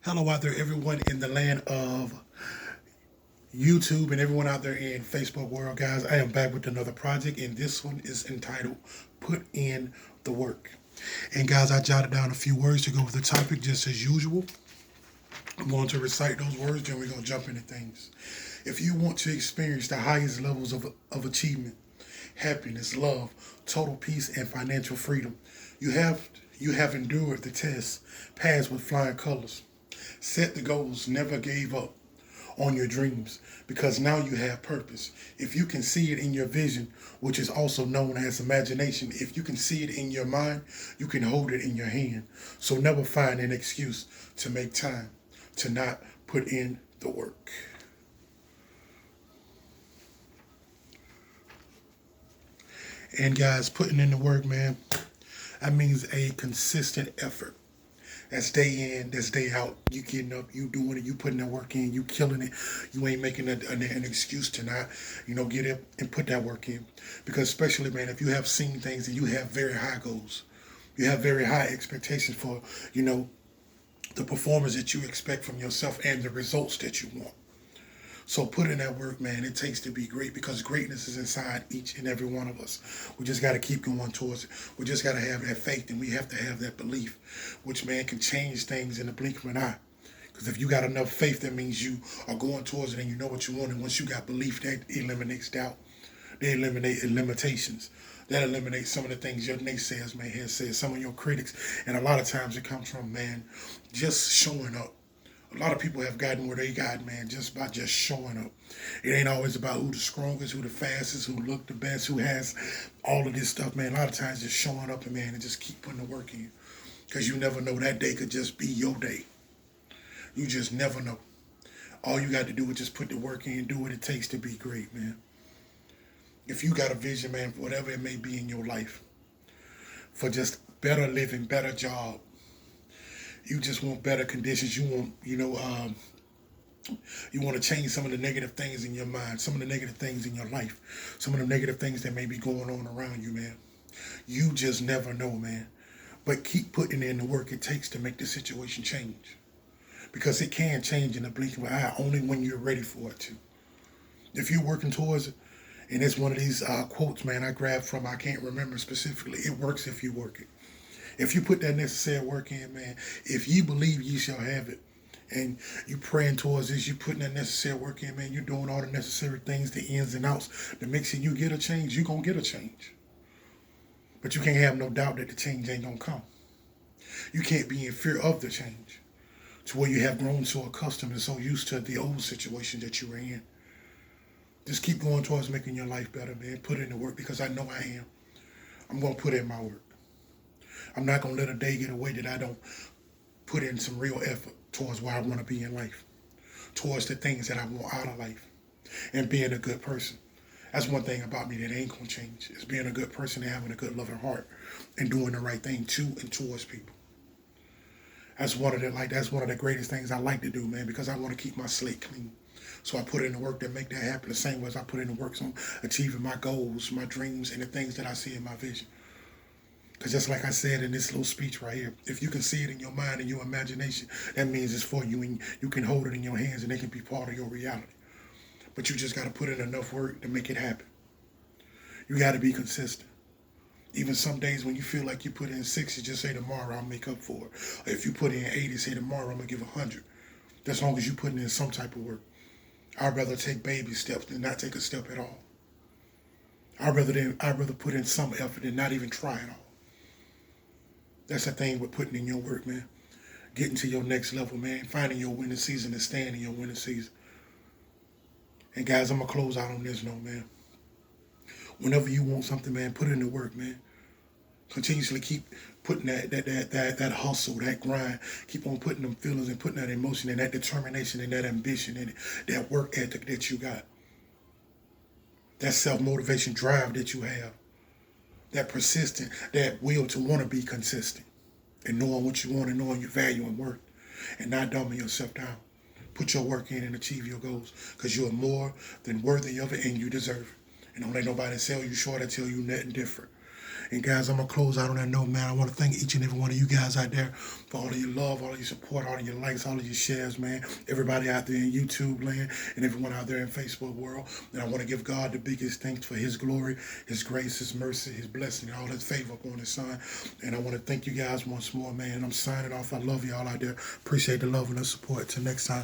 Hello out there, everyone in the land of YouTube and everyone out there in Facebook world, guys. I am back with another project, and this one is entitled Put in the Work. And guys, I jotted down a few words to go with the topic just as usual. I'm going to recite those words, then we're going to jump into things. If you want to experience the highest levels of achievement, happiness, love, total peace, and financial freedom, you have endured the test, passed with flying colors. Set the goals, never gave up on your dreams because now you have purpose. If you can see it in your vision, which is also known as imagination, if you can see it in your mind, you can hold it in your hand. So never find an excuse to make time to not put in the work. And guys, putting in the work, man, that means a consistent effort. That's day in, that's day out. You getting up, you doing it, you putting that work in, you killing it. You ain't making an excuse to not, get up and put that work in. Because especially, man, if you have seen things and you have very high goals, you have very high expectations for, you know, the performance that you expect from yourself and the results that you want. So put in that work, man. It takes to be great because greatness is inside each and every one of us. We just got to keep going towards it. We just got to have that faith and we have to have that belief, which, man, can change things in the blink of an eye. Because if you got enough faith, that means you are going towards it and you know what you want. And once you got belief, that eliminates doubt. They eliminate limitations. That eliminates some of the things your naysayers may have said, some of your critics. And a lot of times it comes from, man, just showing up. A lot of people have gotten where they got, man, just by just showing up. It ain't always about who the strongest, who the fastest, who look the best, who has all of this stuff, man. A lot of times just showing up and, man, and just keep putting the work in. Because you never know, that day could just be your day. You just never know. All you got to do is just put the work in, do what it takes to be great, man. If you got a vision, man, for whatever it may be in your life, for just better living, better job, you just want better conditions. You want, you want to change some of the negative things in your mind, some of the negative things in your life, some of the negative things that may be going on around you, man. You just never know, man. But keep putting in the work it takes to make the situation change. Because it can change in a blink of an eye only when you're ready for it to. If you're working towards it, and it's one of these quotes, man, I grabbed from, I can't remember specifically, it works if you work it. If you put that necessary work in, man, if you believe you shall have it, and you praying towards this, you putting that necessary work in, man, you're doing all the necessary things, the ins and outs, to make sure you get a change, you're going to get a change. But you can't have no doubt that the change ain't going to come. You can't be in fear of the change to where you have grown so accustomed and so used to the old situation that you were in. Just keep going towards making your life better, man. Put in the work because I know I am. I'm going to put in my work. I'm not going to let a day get away that I don't put in some real effort towards where I want to be in life, towards the things that I want out of life, and being a good person. That's one thing about me that ain't gonna change. Is being a good person and having a good loving heart and doing the right thing to and towards people. That's one of the greatest things I like to do, man, because I want to keep my slate clean. So I put in the work that make that happen the same way as I put in the work on achieving my goals, my dreams, and the things that I see in my vision. Because just like I said in this little speech right here, if you can see it in your mind and your imagination, that means it's for you and you can hold it in your hands and it can be part of your reality. But you just got to put in enough work to make it happen. You got to be consistent. Even some days when you feel like you put in 60, just say tomorrow I'll make up for it. Or if you put in 80, say tomorrow I'm going to give 100. As long as you putting in some type of work. I'd rather take baby steps than not take a step at all. I'd rather put in some effort than not even try at all. That's the thing with putting in your work, man. Getting to your next level, man. Finding your winning season and staying in your winning season. And guys, I'm gonna close out on this note, man. Whenever you want something, man, put in the work, man. Continuously keep putting that hustle, that grind. Keep on putting them feelings and putting that emotion and that determination and that ambition and that work ethic that you got. That self-motivation drive that you have. That persistent, that will to want to be consistent. And knowing what you want and knowing your value and worth. And not dumbing yourself down. Put your work in and achieve your goals. Because you are more than worthy of it and you deserve it. And don't let nobody sell you short or tell you nothing different. And guys, I'm going to close out on that note, man. I want to thank each and every one of you guys out there for all of your love, all of your support, all of your likes, all of your shares, man. Everybody out there in YouTube land and everyone out there in Facebook world. And I want to give God the biggest thanks for his glory, his grace, his mercy, his blessing, all his favor upon his son. And I want to thank you guys once more, man. I'm signing off. I love y'all out there. Appreciate the love and the support. Till next time.